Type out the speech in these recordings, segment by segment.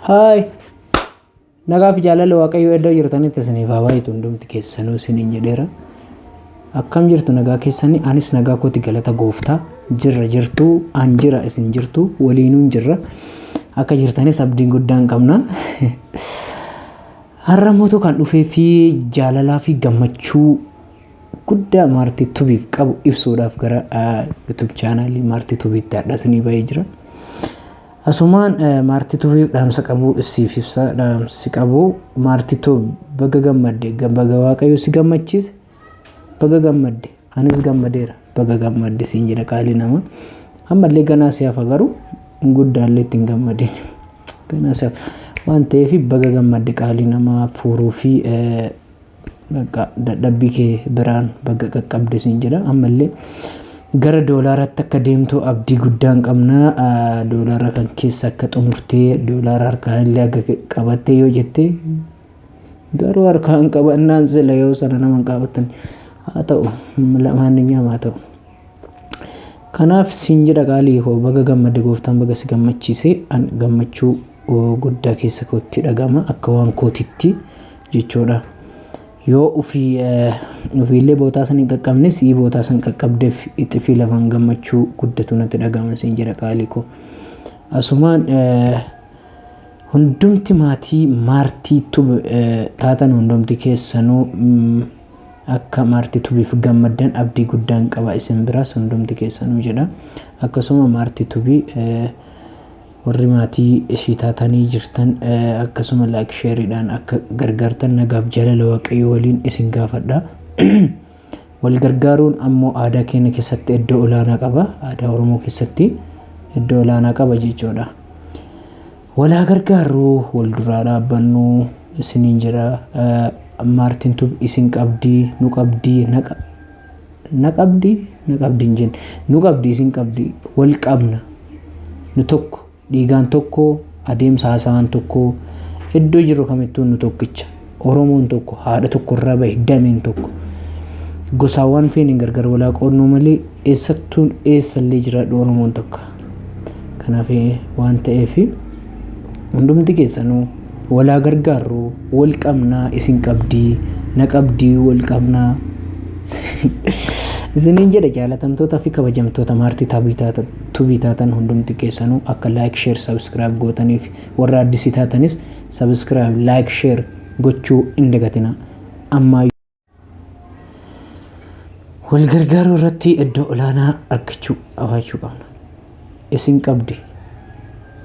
Hai, nagaa fi jaalala waaqayyoo iddoo jirtanitti isiniif haa baay'atu hundumti keessanuu isiniin jedheera. Akkam jirtu nagaa keessanii? Anis nagaa kooti galata gooftaa. Jirra jirtuu, an jira isin jirtu, waliinuun jirra. Akka jirtanis abdiin guddaan qabna. Har'a mootu kan dhufee fi jaalalaa fi gammachuu guddaa Maartii Tuubiif qabu ibsuudhaaf gara YouTube chaanaalii Maartii Tuubiitti har'a isinii bahee jira. Asumaan Maartii Tuubiif dhaamsa qabu isiif ibsa. Dhaamsi qabu Maartii Tuubii baga gammadde, baga waaqayyo si gammachiise, baga gammadde, anis gammadeera, baga gammadde siin jedha qaali nama. Ammallee ganaa siyaaf garuu guddaallee ittiin gammadeen. Ganaa siyaaf waan ta'eef baga gammadde qaali nama fuuruu fi dadhabbii kee biraan baga qaqqabde siin jedha. Ammallee gara doolaaraatti akka deemtu abdii guddaan qabna. Doolaara kan keessa akka xumurtee doolaara harkaan illee akka qabattee yoo jettee garuu harkaan qabannaan sila yoo sana nama qabatan haa ta'u maanninyaam haa ta'u. Kanaaf siin jedha qaalii koo baga gammadde gooftaan baga si gammachiise. An gammachuu guddaa keessa kootti dhagama akka waan kootitti jechuudha. Yoo ofiillee bootaa san hin qaqqabnes bootaa san qaqqabdeef itti fi lafaan gammachuu guddatu natti dhagama siin jedha qaalii koo. Asumaan hundumti maatii Maartii Tuubii taatan hundumti keessanuu akka Maartii Tuubiif gammaddan abdii guddaan qaba isin biraas hundumti keessanuu jedha. Akkasuma Maartii Tuubii warri maatii ishii taatanii jirtan akkasuma like shareidhaan akka gargaartan nagaaf jaalala waaqayyo waliin isin gaafadha. Wal gargaaruun ammoo aadaa keenya keessatti iddoo olaanaa qaba. Aadaa Oromoo keessatti iddoo olaanaa qaba jechuudha. Walaa gargaaruu wal duraa dhaabbannu isiniin jedha. Maartiin Tuubii isin qabdii nu qabdii na qabdiin jenna. Nu qabdii isin qabdii wal qabna. Nu tokko dhiigaan tokko adeemsa haasawaan tokko iddoo jiru kamittuu nu tokkicha. Oromoon tokko haadha tokko irraa bahe dameen tokko. Gosaawwan feeniin gargar walaa qoonnuu malee eessattuun eessallee jiraadhu Oromoon tokko. Kanaaf waan ta'eef hundumti keessanuu walaa gargaarru wal qabnaa isin qabdii na qabdii wal qabnaa. Isiniin jedha jaalatamtoota fi kabajamtoota Maartii Tuubii taatan hundumti keessanuu akka like share subscribe gootaniif warra addisii taatanis subscribe like share gochuu hin dagatina. Amma wal gargaaruu irratti iddoo olaanaa argachuu qabaachuu qabna. Isin qabdi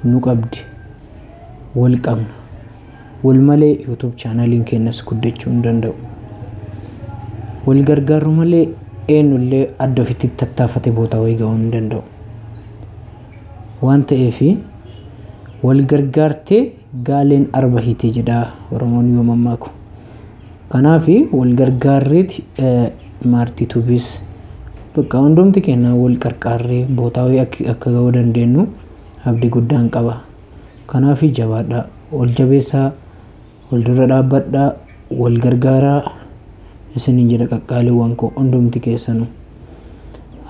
nu qabdi wal qabna. Wal malee YouTube chaanaliin keenyas guddachuu hin danda'u. Wal gargaaruu malee eenyullee adda ofitti tattaafate bootaa wayii ga'uu hin danda'u. Waan ta'eef wal gargaartee gaaleen arba hiitee jedha Oromoon yoo mammaaku. Kanaaf wal gargaarreeti Maartii Tuubiis bakka hundumti keenya wal qarqaarree bootaa wayii akka ga'uu dandeenyu abdii guddaan qaba. Kanaaf jabaadhaa, wal jabeessaa, wal dura dhaabbadhaa, wal gargaaraa. Isiniin jedha qaqqaaliiwwan koo hundumti keessanuu.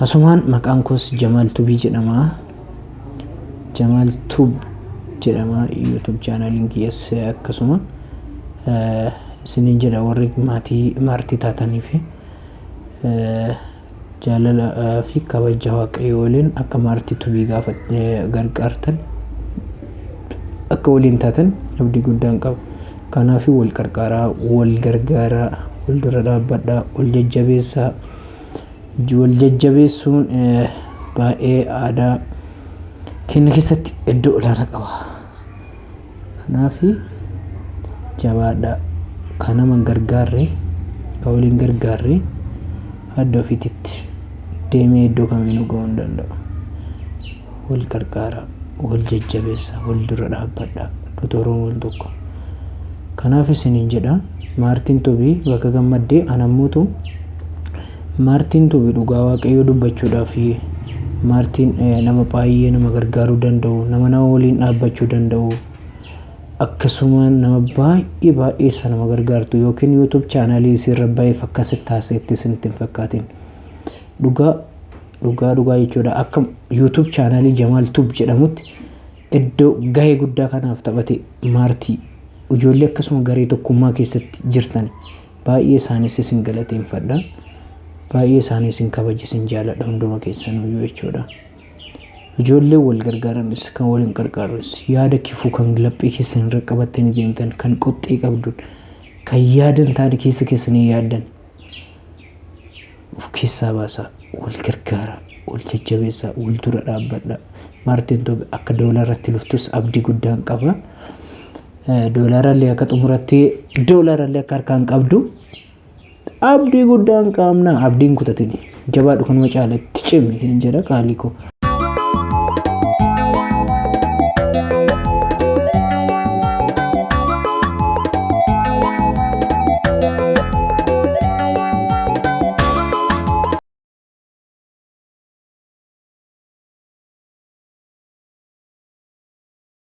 Asumaan maqaan koos Jamaal Tuubii jedhama. Jamaal Tuubii jedhama YouTube chaanaliin kiyyaas akkasuma. Isiniin jedha warri Maartii taataniif jaalala fi kabaja waaqayyo waliin akka Maartii Tuubii gargaartan akka waliin taatan abdii guddaan qaba. Kanaaf wal qarqaaraa, wal gargaaraa, wal dura dhaabbadhaa, wal jajjabeessaa. Wal jajjabeessuun baay'ee aadaa keenya keessatti iddoo olaanaa qaba. Kanaaf jabaadhaa. Kan nama gargaarre, kan waliin gargaarre adda ofiitti deemee iddoo kamiinuu ga'uu hin danda'u. Wal qarqaaraa, wal jajjabeessaa, wal dura dhaabbadhaa. Nuti Oromoon tokko. Kanaaf isiniin jedha Maartiin Tuubii bakka gammaddee anammuutu Maartiin Tuubii dhugaa waaqayyoo dubbachuudhaaf Maartiin nama baay'ee nama gargaaruu danda'u, nama waliin dhaabbachuu danda'u, akkasuma nama baay'ee isa nama gargaartu yookiin YouTube chaanaalii isirra baay'ee akkasitti taaseetti isinitti hin fakkaatin. Dhugaa jechuudha akka YouTube chaanaalii Jamaal Tuubii jedhamutti iddoo gahee guddaa kanaaf taphate Maartii ijoollee akkasuma garee tokkummaa keessatti jirtan baay'ee isaanis isin galateeffadha. Baay'ee isaanis isin kabaja isin jaaladha hunduma keessanuu jechuudha. Ijoollee wal gargaaranis kan wal hin gargaarres yaada kifuu kan laphee keessan irra qabattanii deemtan kan qoxxee qabduun kan yaadan taane keessa keessanii yaadan of keessaa baasaa wal gargaara wal jajjabeessaa wal dura dhaabbadha. Maartiin Tuub akka doolaarratti luftus abdii guddaan qaba. Doolaarallee akka xumuratti doolaarallee akka harkaan qabdu abdii guddaan qabna. Abdiin kutatini jabaadhu kanuma caalatti cimi jedha qaalikoo.